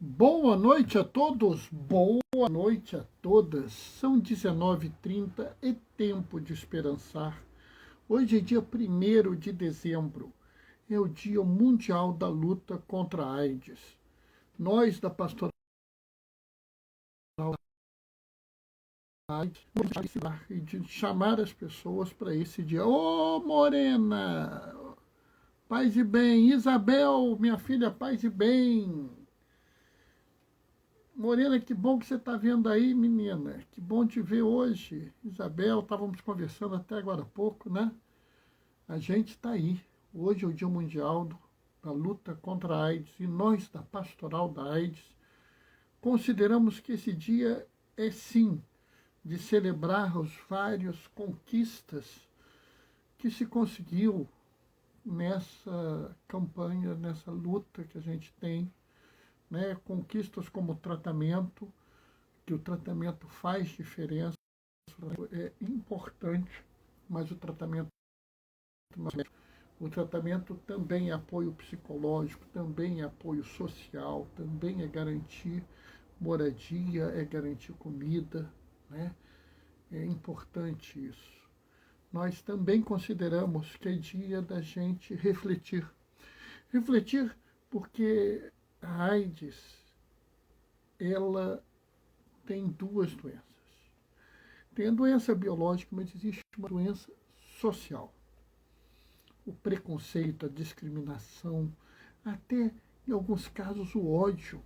Boa noite a todos, boa noite a todas. São 19h30, é tempo de esperançar. Hoje é dia 1º de dezembro, é o Dia Mundial da Luta contra a AIDS. Nós, da Pastoral da AIDS, vamos e de chamar as pessoas para esse dia. Ô, Morena, paz e bem. Isabel, minha filha, paz e bem. Morena, que bom que você está vendo aí, menina. Que bom te ver hoje. Isabel, estávamos conversando até agora há pouco, né? A gente está aí. Hoje é o Dia Mundial da Luta contra a AIDS e nós, da Pastoral da AIDS, consideramos que esse dia é, sim, de celebrar as várias conquistas que se conseguiu nessa campanha, nessa luta que a gente tem, né? Conquistas como o tratamento, que o tratamento faz diferença, é importante, mas o tratamento também é apoio psicológico, também é apoio social, também é garantir moradia, é garantir comida, né? É importante isso. Nós também consideramos que é dia da gente refletir. Refletir porque a AIDS, ela tem duas doenças. Tem a doença biológica, mas existe uma doença social. O preconceito, a discriminação, até em alguns casos o ódio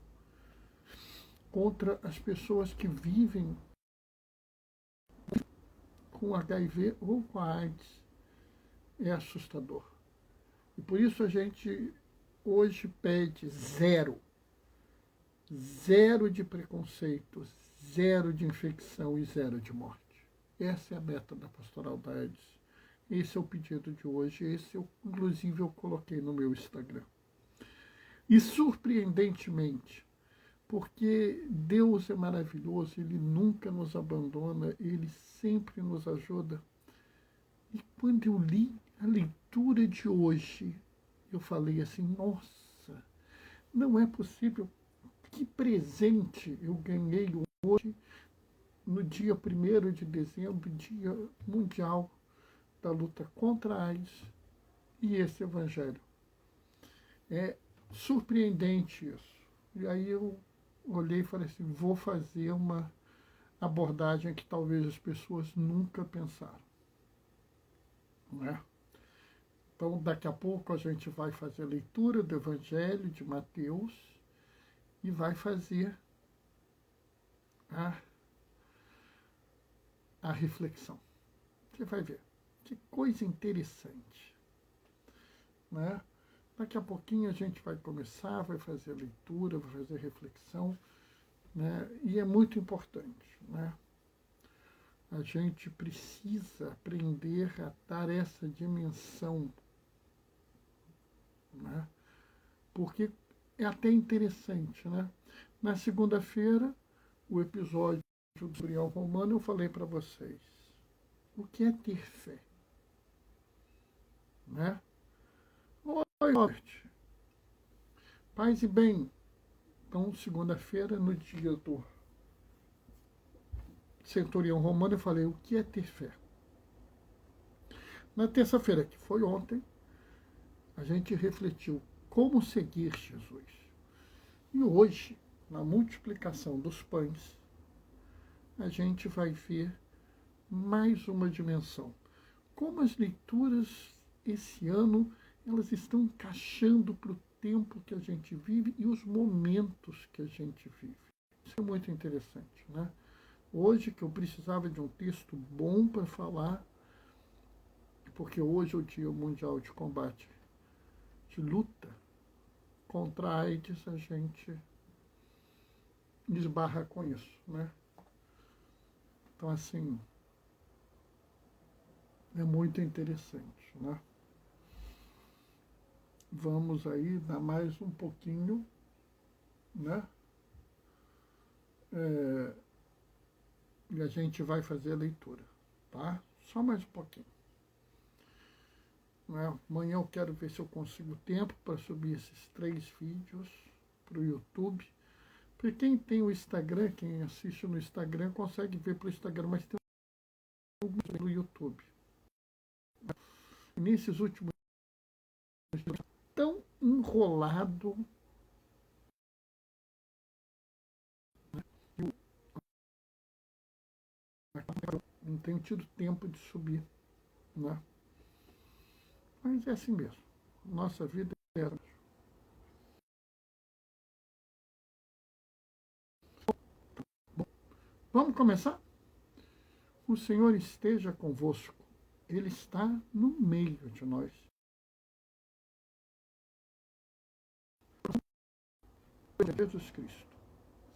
contra as pessoas que vivem com HIV ou com a AIDS é assustador. E por isso a gente hoje pede zero de preconceito, zero de infecção e zero de morte. Essa é a meta da Pastoral da AIDS. Esse é o pedido de hoje. Esse, inclusive, eu coloquei no meu Instagram. E, surpreendentemente, porque Deus é maravilhoso, Ele nunca nos abandona, Ele sempre nos ajuda. E quando eu li a leitura de hoje, eu falei assim, nossa, não é possível. Que presente eu ganhei hoje, no dia 1º de dezembro, Dia Mundial da Luta contra a AIDS, e esse Evangelho. É surpreendente isso. E aí eu olhei e falei assim, vou fazer uma abordagem que talvez as pessoas nunca pensaram. Não é? Então, daqui a pouco a gente vai fazer a leitura do Evangelho de Mateus e vai fazer a reflexão. Você vai ver. Que coisa interessante. Né? Daqui a pouquinho a gente vai começar, vai fazer a leitura, vai fazer a reflexão, né? E é muito importante. Né? A gente precisa aprender a dar essa dimensão, né? Porque é até interessante. Né? Na segunda-feira, o episódio do Gabriel Romano, eu falei para vocês, o que é ter fé? Né? Oi, Robert. Paz e bem. Então, segunda-feira, no dia do Centurião Romano, eu falei, o que é ter fé? Na terça-feira, que foi ontem, a gente refletiu como seguir Jesus. E hoje, na multiplicação dos pães, a gente vai ver mais uma dimensão. Como as leituras esse ano, elas estão encaixando para o tempo que a gente vive e os momentos que a gente vive. Isso é muito interessante, né? Hoje, que eu precisava de um texto bom para falar, porque hoje é o Dia Mundial de Combate, de luta contra a AIDS, a gente esbarra com isso, né? Então, assim, é muito interessante, né? Vamos aí dar mais um pouquinho, né? E a gente vai fazer a leitura, tá? Só mais um pouquinho. Né? Amanhã eu quero ver se eu consigo tempo para subir esses 3 vídeos para o YouTube. Porque quem tem o Instagram, quem assiste no Instagram, consegue ver pelo Instagram, mas tem no YouTube. Nesses últimos dias, tão enrolado, não tenho tido tempo de subir, né? Mas é assim mesmo. Nossa vida é assim. Vamos começar? O Senhor esteja convosco. Ele está no meio de nós. Jesus Cristo,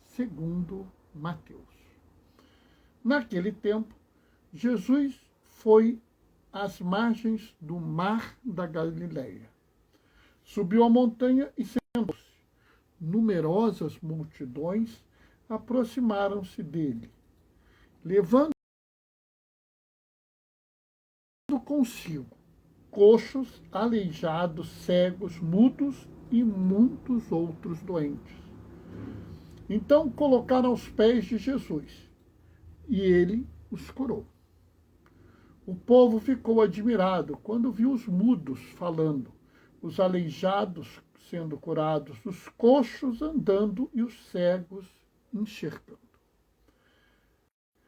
segundo Mateus. Naquele tempo, Jesus foi às margens do mar da Galileia. Subiu a montanha e sentou-se. Numerosas multidões aproximaram-se dele, levando consigo coxos, aleijados, cegos, mudos e muitos outros doentes. Então colocaram aos pés de Jesus, e ele os curou. O povo ficou admirado quando viu os mudos falando, os aleijados sendo curados, os coxos andando e os cegos enxergando.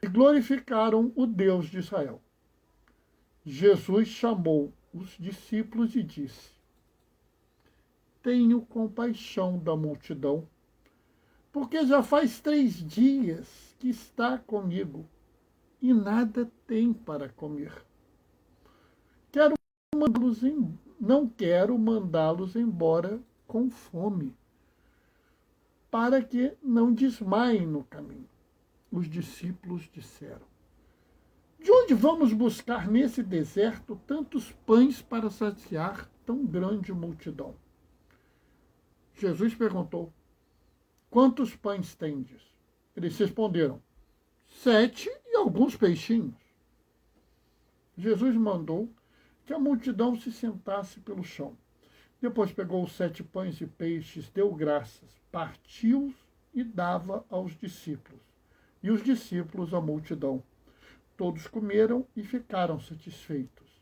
E glorificaram o Deus de Israel. Jesus chamou os discípulos e disse: Tenho compaixão da multidão, porque já faz 3 dias que está comigo e nada tem para comer. Não quero mandá-los embora com fome, para que não desmaiem no caminho. Os discípulos disseram: De onde vamos buscar nesse deserto tantos pães para saciar tão grande multidão? Jesus perguntou: Quantos pães tendes? Eles responderam: 7 e alguns peixinhos. Jesus mandou que a multidão se sentasse pelo chão. Depois pegou os 7 pães e peixes, deu graças, partiu e dava aos discípulos. E os discípulos à multidão. Todos comeram e ficaram satisfeitos.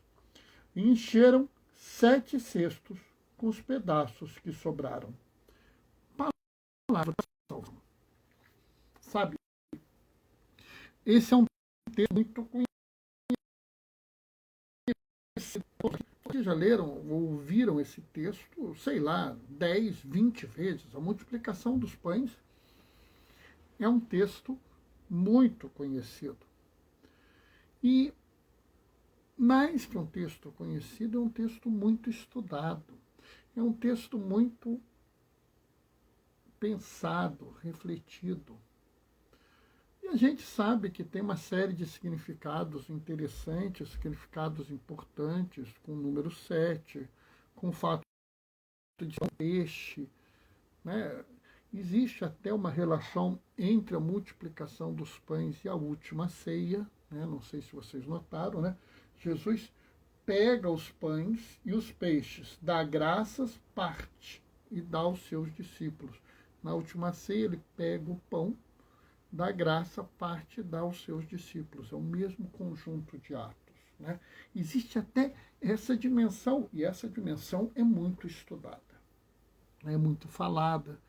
E encheram 7 cestos com os pedaços que sobraram. Palavra da salvação. Sabe, esse é um texto muito conhecido. Vocês já leram ou ouviram esse texto, sei lá, 10, 20 vezes. A multiplicação dos pães é um texto muito conhecido. E mais que um texto conhecido, é um texto muito estudado. É um texto muito pensado, refletido. E a gente sabe que tem uma série de significados interessantes, significados importantes, com o número 7, com o fato de ser um peixe, né? Existe até uma relação entre a multiplicação dos pães e a última ceia, né? Não sei se vocês notaram, né? Jesus pega os pães e os peixes, dá graças, parte e dá aos seus discípulos. Na última ceia, ele pega o pão, dá graça, parte e dá aos seus discípulos. É o mesmo conjunto de atos, né? Existe até essa dimensão, e essa dimensão é muito estudada, é muito falada.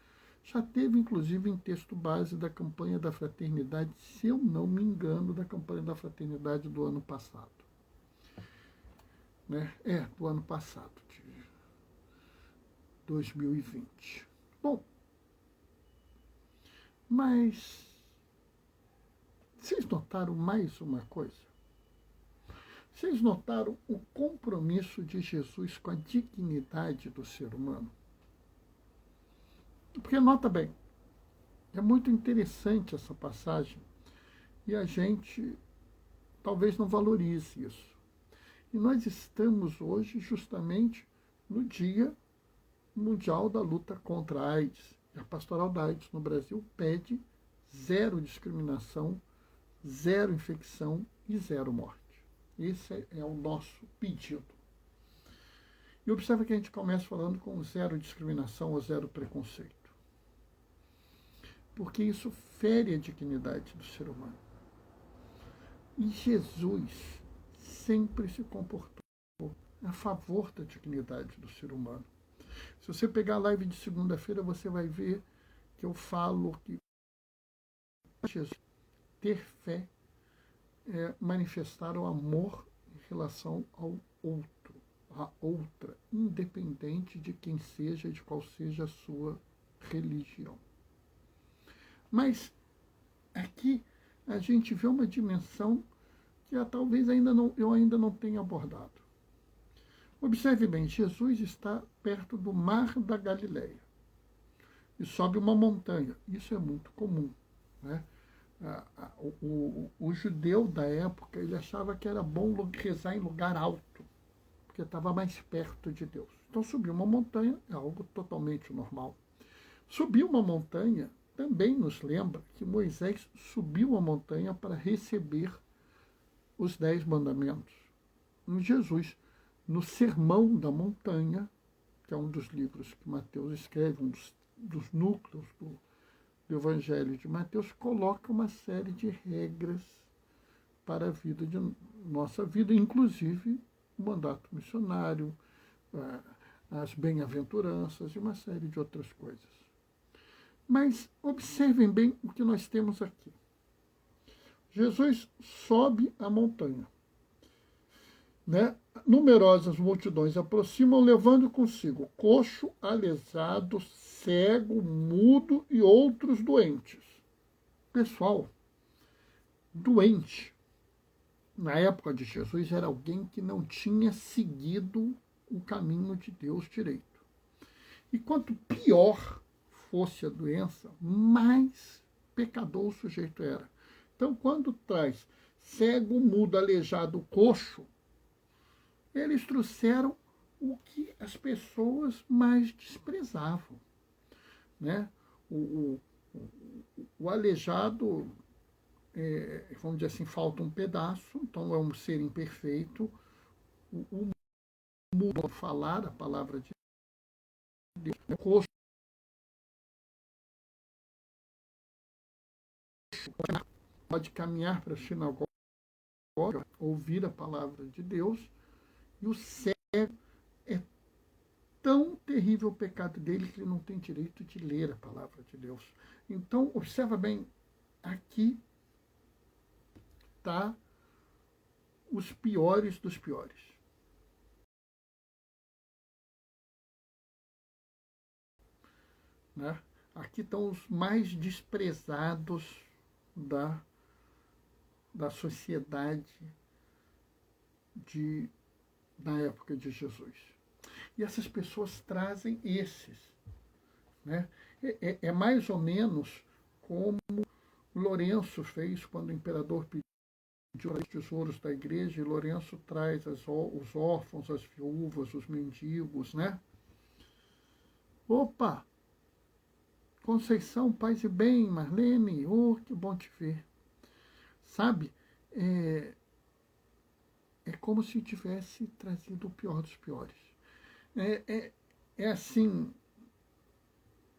Já teve, inclusive, em texto base da campanha da fraternidade, se eu não me engano, da campanha da fraternidade do ano passado. Né? Do ano passado, de 2020. Bom, mas vocês notaram mais uma coisa? Vocês notaram o compromisso de Jesus com a dignidade do ser humano? Porque, nota bem, é muito interessante essa passagem e a gente talvez não valorize isso. E nós estamos hoje justamente no Dia Mundial da Luta contra a AIDS. E a Pastoral da AIDS no Brasil pede 0 discriminação, 0 infecção e 0 morte. Esse é o nosso pedido. E observa que a gente começa falando com 0 discriminação ou 0 preconceito. porque isso fere a dignidade do ser humano. E Jesus sempre se comportou a favor da dignidade do ser humano. Se você pegar a live de segunda-feira, você vai ver que eu falo que Jesus ter fé é manifestar o amor em relação ao outro, a outra, independente de quem seja e de qual seja a sua religião. Mas aqui a gente vê uma dimensão que talvez eu ainda não tenha abordado. Observe bem, Jesus está perto do mar da Galileia e sobe uma montanha. Isso é muito comum, né? O judeu da época, ele achava que era bom rezar em lugar alto, porque estava mais perto de Deus. Então subir uma montanha é algo totalmente normal. Subir uma montanha também nos lembra que Moisés subiu a montanha para receber os 10 mandamentos. Jesus, no Sermão da Montanha, que é um dos livros que Mateus escreve, um dos núcleos do Evangelho de Mateus, coloca uma série de regras para a vida de nossa vida, inclusive o mandato missionário, as bem-aventuranças e uma série de outras coisas. Mas observem bem o que nós temos aqui. Jesus sobe a montanha, né? Numerosas multidões aproximam, levando consigo coxo, aleijado, cego, mudo e outros doentes. Pessoal, doente, na época de Jesus, era alguém que não tinha seguido o caminho de Deus direito. E quanto pior fosse a doença, mais pecador o sujeito era. Então, quando traz cego, mudo, aleijado, coxo, eles trouxeram o que as pessoas mais desprezavam, né? O aleijado, vamos dizer assim, falta um pedaço, então é um ser imperfeito. O mudo falar a palavra de Deus, o coxo pode caminhar para a sinagoga, ouvir a palavra de Deus, e o cego é tão terrível o pecado dele que ele não tem direito de ler a palavra de Deus. Então, observa bem, aqui está os piores dos piores. Né? Aqui estão os mais desprezados da sociedade na época de Jesus. E essas pessoas trazem esses. Né? É mais ou menos como Lourenço fez quando o imperador pediu os tesouros da igreja, e Lourenço traz os órfãos, as viúvas, os mendigos, né? Opa! Conceição, paz e bem, Marlene, oh, que bom te ver. Sabe, é como se tivesse trazido o pior dos piores. É assim,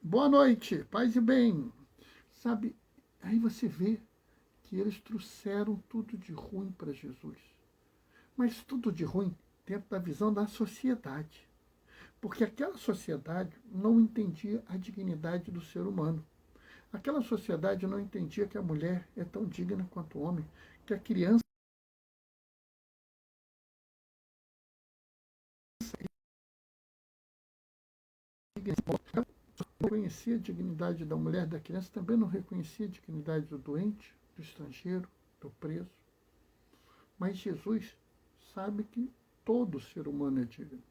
boa noite, paz e bem. Sabe, aí você vê que eles trouxeram tudo de ruim para Jesus. Mas tudo de ruim dentro da visão da sociedade. Porque aquela sociedade não entendia a dignidade do ser humano. Aquela sociedade não entendia que a mulher é tão digna quanto o homem, que a criança não reconhecia a dignidade da mulher, da criança, também não reconhecia a dignidade do doente, do estrangeiro, do preso. Mas Jesus sabe que todo ser humano é digno.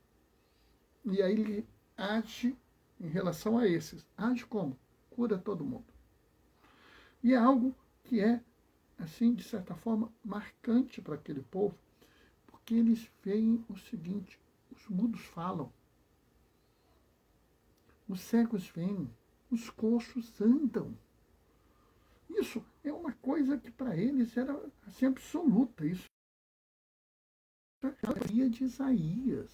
E aí ele age em relação a esses. Age como? Cura todo mundo. E é algo que é, assim, de certa forma, marcante para aquele povo, porque eles veem o seguinte: os mudos falam, os cegos veem, os coxos andam. Isso é uma coisa que para eles era assim, absoluta. Isso é de Isaías.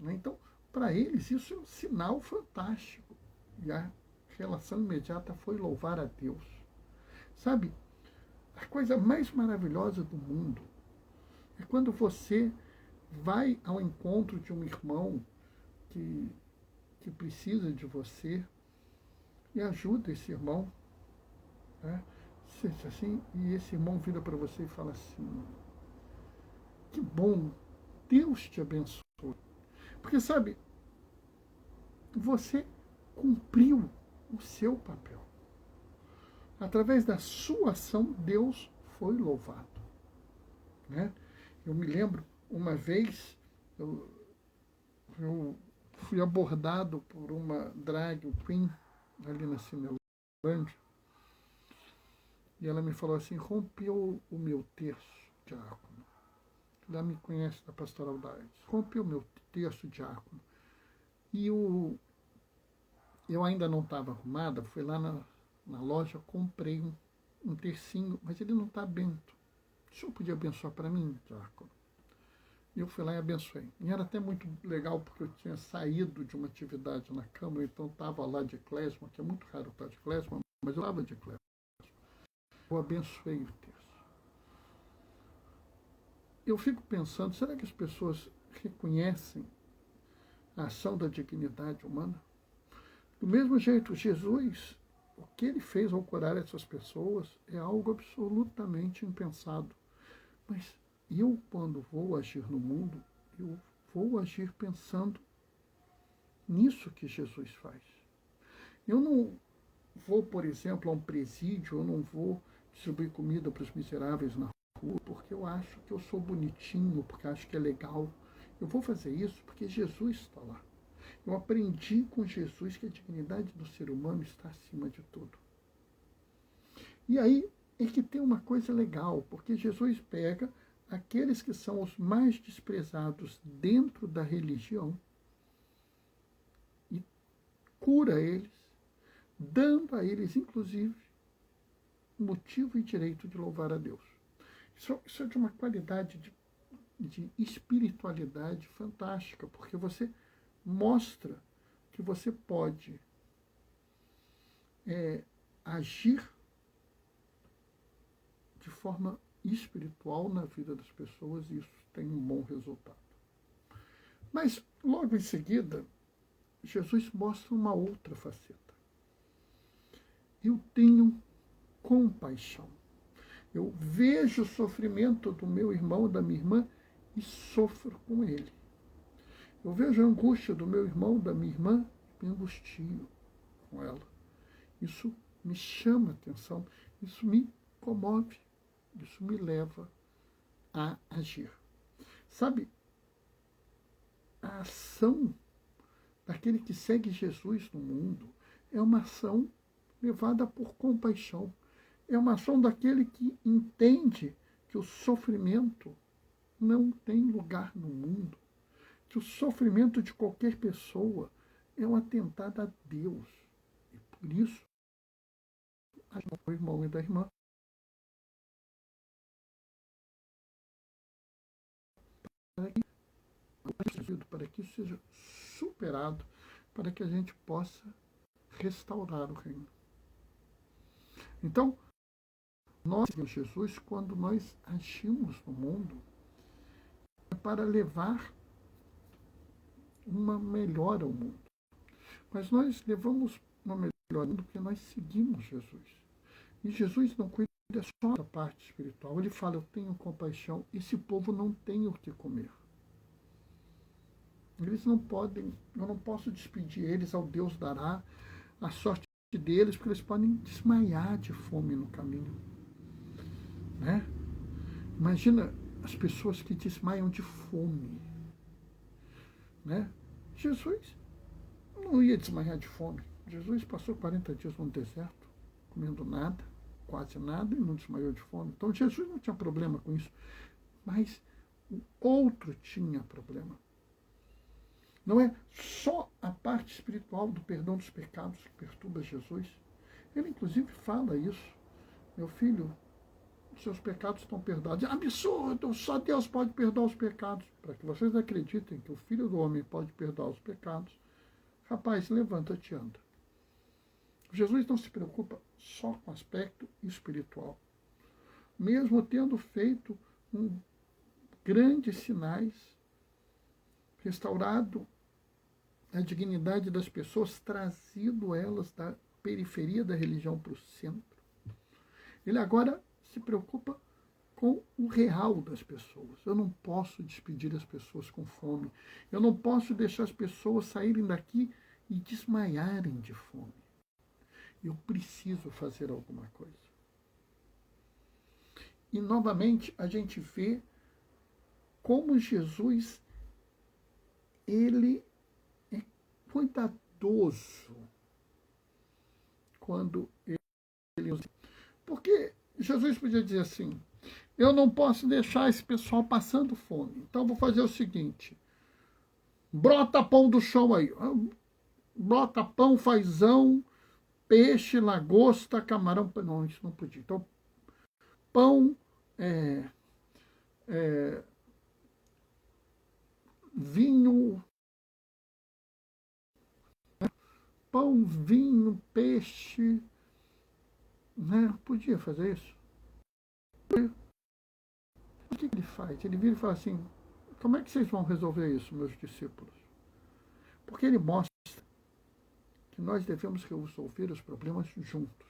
Então, para eles, isso é um sinal fantástico. E a relação imediata foi louvar a Deus. Sabe, a coisa mais maravilhosa do mundo é quando você vai ao encontro de um irmão que precisa de você e ajuda esse irmão, né? Assim, e esse irmão vira para você e fala assim: que bom, Deus te abençoe. Porque, sabe, você cumpriu o seu papel. Através da sua ação, Deus foi louvado. Né? Eu me lembro, uma vez, eu fui abordado por uma drag queen ali na Cinelândia, e ela me falou assim: rompeu o meu terço, diácono. Ela me conhece da Pastoral da AIDS. Rompeu o meu terço, diácono. E eu ainda não estava arrumada, fui lá na loja, comprei um tercinho, mas ele não está bento. O senhor podia abençoar para mim, diácono? E eu fui lá e abençoei. E era até muito legal, porque eu tinha saído de uma atividade na Câmara, então estava lá de Clésima, que é muito raro estar de Clésima, mas eu estava de Clésima. Eu abençoei o terço. Eu fico pensando, será que as pessoas reconhecem a ação da dignidade humana? Do mesmo jeito, Jesus, o que ele fez ao curar essas pessoas é algo absolutamente impensado. Mas eu, quando vou agir no mundo, eu vou agir pensando nisso que Jesus faz. Eu não vou, por exemplo, a um presídio, eu não vou distribuir comida para os miseráveis na rua, porque eu acho que eu sou bonitinho, porque acho que é legal. Eu vou fazer isso porque Jesus está lá. Eu aprendi com Jesus que a dignidade do ser humano está acima de tudo. E aí é que tem uma coisa legal, porque Jesus pega aqueles que são os mais desprezados dentro da religião e cura eles, dando a eles, inclusive, motivo e direito de louvar a Deus. Isso é de uma qualidade de espiritualidade fantástica, porque você mostra que você pode agir de forma espiritual na vida das pessoas, e isso tem um bom resultado. Mas, logo em seguida, Jesus mostra uma outra faceta. Eu tenho compaixão. Eu vejo o sofrimento do meu irmão, da minha irmã, e sofro com ele. Eu vejo a angústia do meu irmão, da minha irmã, e me angustio com ela. Isso me chama a atenção, isso me comove, isso me leva a agir. Sabe, a ação daquele que segue Jesus no mundo é uma ação levada por compaixão. É uma ação daquele que entende que o sofrimento não tem lugar no mundo, que o sofrimento de qualquer pessoa é um atentado a Deus. E por isso, o irmão e da irmã para que isso seja superado, para que a gente possa restaurar o reino. Então, nós, Jesus, quando nós agimos no mundo, é para levar uma melhora ao mundo. Mas nós levamos uma melhora ao mundo porque nós seguimos Jesus. E Jesus não cuida só da parte espiritual. Ele fala: eu tenho compaixão, esse povo não tem o que comer. Eles não podem, eu não posso despedir eles ao Deus dará, a sorte deles, porque eles podem desmaiar de fome no caminho. Né? Imagina as pessoas que desmaiam de fome. Né? Jesus não ia desmaiar de fome. Jesus passou 40 dias no deserto, comendo nada, quase nada, e não desmaiou de fome. Então Jesus não tinha problema com isso. Mas o outro tinha problema. Não é só a parte espiritual do perdão dos pecados que perturba Jesus. Ele, inclusive, fala isso. Meu filho, os seus pecados estão perdoados. É absurdo! Só Deus pode perdoar os pecados. Para que vocês acreditem que o Filho do Homem pode perdoar os pecados, rapaz, levanta-te e anda. Jesus não se preocupa só com o aspecto espiritual. Mesmo tendo feito grandes sinais, restaurado a dignidade das pessoas, trazido elas da periferia da religião para o centro, ele agora se preocupa com o real das pessoas. Eu não posso despedir as pessoas com fome. Eu não posso deixar as pessoas saírem daqui e desmaiarem de fome. Eu preciso fazer alguma coisa. E, novamente, a gente vê como Jesus, ele é cuidadoso quando ele usa. Porque Jesus podia dizer assim, eu não posso deixar esse pessoal passando fome. Então, vou fazer o seguinte, brota pão do chão aí. Brota pão, fazão, peixe, lagosta, camarão. Não, isso não podia. Então, pão, vinho, pão, vinho, peixe, né? Podia fazer isso? O que ele faz? Ele vira e fala assim, como é que vocês vão resolver isso, meus discípulos? Porque ele mostra que nós devemos resolver os problemas juntos,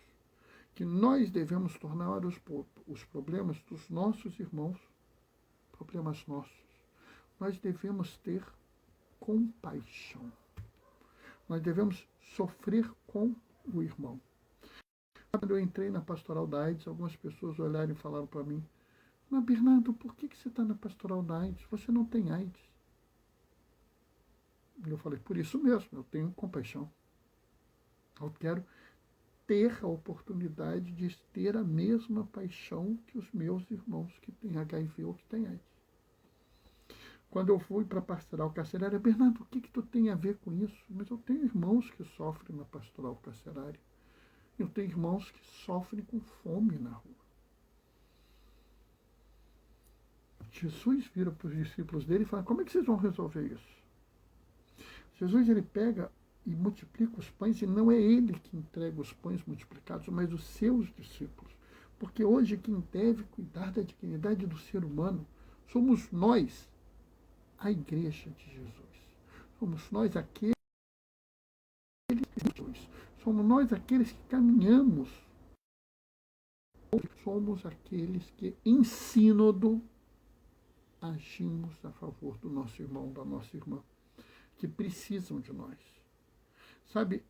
que nós devemos tornar os problemas dos nossos irmãos problemas nossos. Nós devemos ter compaixão. Nós devemos sofrer com o irmão. Quando eu entrei na pastoral da AIDS, algumas pessoas olharam e falaram para mim, mas Bernardo, por que você está na pastoral da AIDS? Você não tem AIDS. E eu falei, por isso mesmo, eu tenho compaixão. Eu quero ter a oportunidade de ter a mesma paixão que os meus irmãos que têm HIV ou que têm AIDS. Quando eu fui para a pastoral carcerária, Bernardo, o que tu tem a ver com isso? Mas eu tenho irmãos que sofrem na pastoral carcerária. Eu tenho irmãos que sofrem com fome na rua. Jesus vira para os discípulos dele e fala, como é que vocês vão resolver isso? Jesus, ele pega e multiplica os pães, e não é ele que entrega os pães multiplicados, mas os seus discípulos. Porque hoje quem deve cuidar da dignidade do ser humano somos nós, a igreja de Jesus. Somos nós aqueles somos nós aqueles que caminhamos. Somos aqueles que, em sínodo, agimos a favor do nosso irmão, da nossa irmã, que precisam de nós. Sabe,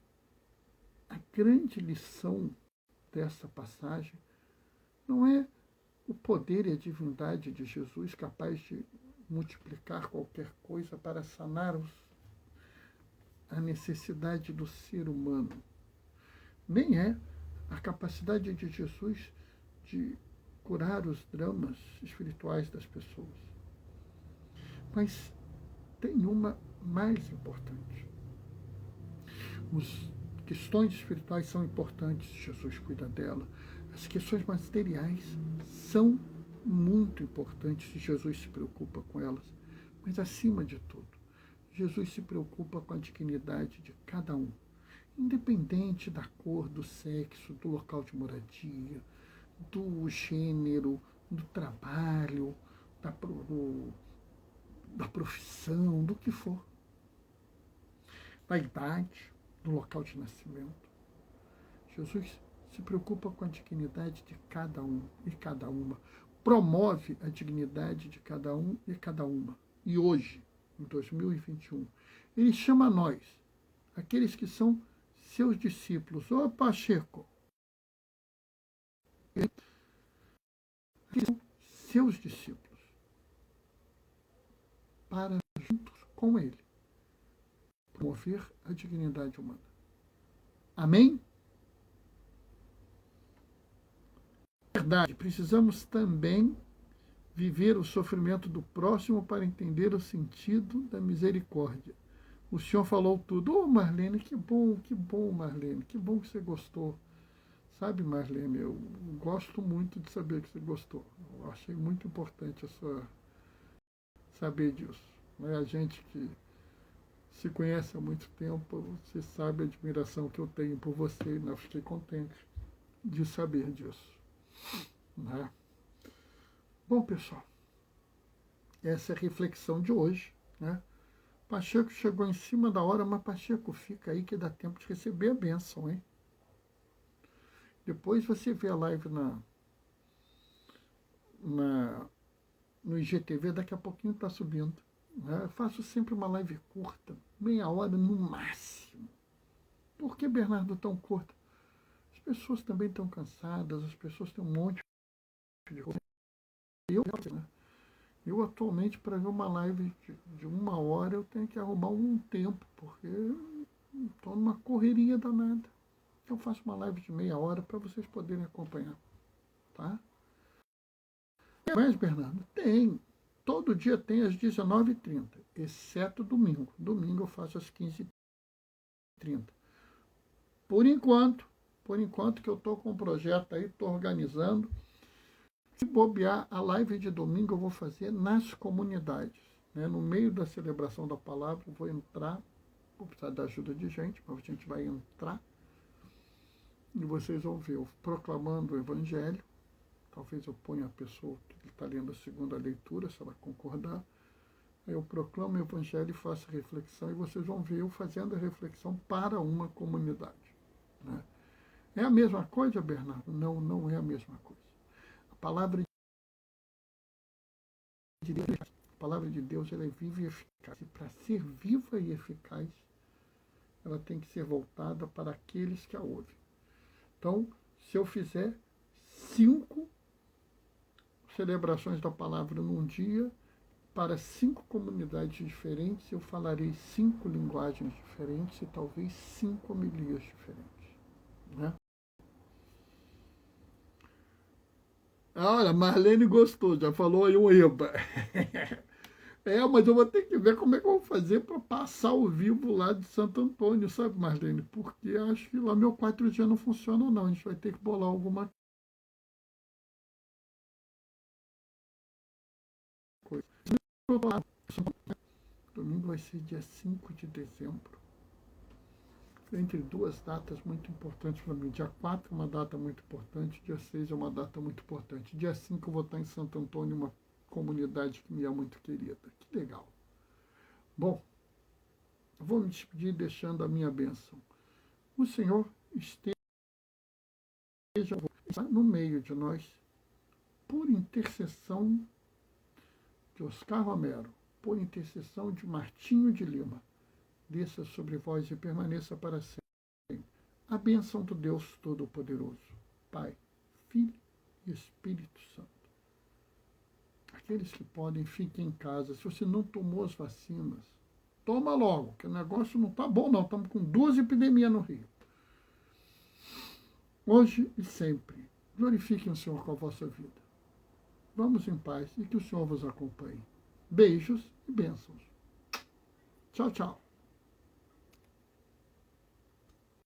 a grande lição dessa passagem não é o poder e a divindade de Jesus capaz de multiplicar qualquer coisa para sanar a necessidade do ser humano. Nem é a capacidade de Jesus de curar os dramas espirituais das pessoas. Mas tem uma mais importante. As questões espirituais são importantes, Jesus cuida dela. As questões materiais são muito importantes e Jesus se preocupa com elas. Mas, acima de tudo, Jesus se preocupa com a dignidade de cada um, independente da cor, do sexo, do local de moradia, do gênero, do trabalho, da profissão, do que for, da idade, do local de nascimento. Jesus se preocupa com a dignidade de cada um e cada uma, promove a dignidade de cada um e cada uma. E hoje, em 2021, ele chama a nós, aqueles que são seus discípulos. Ô Pacheco, que são seus discípulos, para juntos com ele promover a dignidade humana. Amém? Verdade, precisamos também viver o sofrimento do próximo para entender o sentido da misericórdia. O Senhor falou tudo. Ô, Marlene, que bom, Marlene, que bom que você gostou. Sabe, Marlene, eu gosto muito de saber que você gostou. Eu achei muito importante a sua saber disso. Não é a gente que se conhece há muito tempo, você sabe a admiração que eu tenho por você, e eu fiquei contente de saber disso. Né? Bom, pessoal, essa é a reflexão de hoje. Né? Pacheco chegou em cima da hora, mas Pacheco, fica aí que dá tempo de receber a bênção, hein? Depois você vê a live no IGTV, daqui a pouquinho está subindo. Né? Eu faço sempre uma live curta, meia hora no máximo. Por que, Bernardo, tão curta? As pessoas também estão cansadas, as pessoas têm um monte de coisa. Eu atualmente, para ver uma live de 1 hora, eu tenho que arrumar um tempo, porque estou numa correria danada. Então eu faço uma live de meia hora para vocês poderem acompanhar. Tá? Mas, Bernardo, tem. Todo dia tem às 19h30, exceto domingo. Domingo eu faço às 15h30. Por enquanto que eu estou com um projeto aí, estou organizando. Se bobear, a live de domingo eu vou fazer nas comunidades. Né? No meio da celebração da palavra, eu vou entrar, vou precisar da ajuda de gente, mas a gente vai entrar e vocês vão ver eu proclamando o Evangelho. Talvez eu ponha a pessoa que está lendo a segunda leitura, se ela concordar. Aí eu proclamo o Evangelho e faço a reflexão, e vocês vão ver eu fazendo a reflexão para uma comunidade. Né? É a mesma coisa, Bernardo? Não, não é a mesma coisa. A palavra de Deus ela é viva e eficaz. E para ser viva e eficaz, ela tem que ser voltada para aqueles que a ouvem. Então, se eu fizer 5 celebrações da palavra num dia, para 5 comunidades diferentes, eu falarei 5 linguagens diferentes e talvez 5 homilias diferentes. Né? Olha, Marlene gostou, já falou aí um eba. Mas eu vou ter que ver como é que eu vou fazer para passar ao vivo lá de Santo Antônio, sabe, Marlene? Porque acho que lá meu 4G não funciona, não. A gente vai ter que bolar alguma coisa. Domingo vai ser dia 5 de dezembro. Entre 2 datas muito importantes para mim. Dia 4 é uma data muito importante, dia 6 é uma data muito importante. Dia 5 eu vou estar em Santo Antônio, uma comunidade que me é muito querida. Que legal. Bom, vou me despedir deixando a minha bênção. O Senhor esteja no meio de nós, por intercessão de Oscar Romero, por intercessão de Martinho de Lima. Desça sobre vós e permaneça para sempre. A bênção do Deus Todo-Poderoso, Pai, Filho e Espírito Santo. Aqueles que podem, fiquem em casa. Se você não tomou as vacinas, toma logo, que o negócio não está bom não. Estamos com 2 epidemias no Rio. Hoje e sempre, glorifiquem o Senhor com a vossa vida. Vamos em paz e que o Senhor vos acompanhe. Beijos e bênçãos. Tchau, tchau.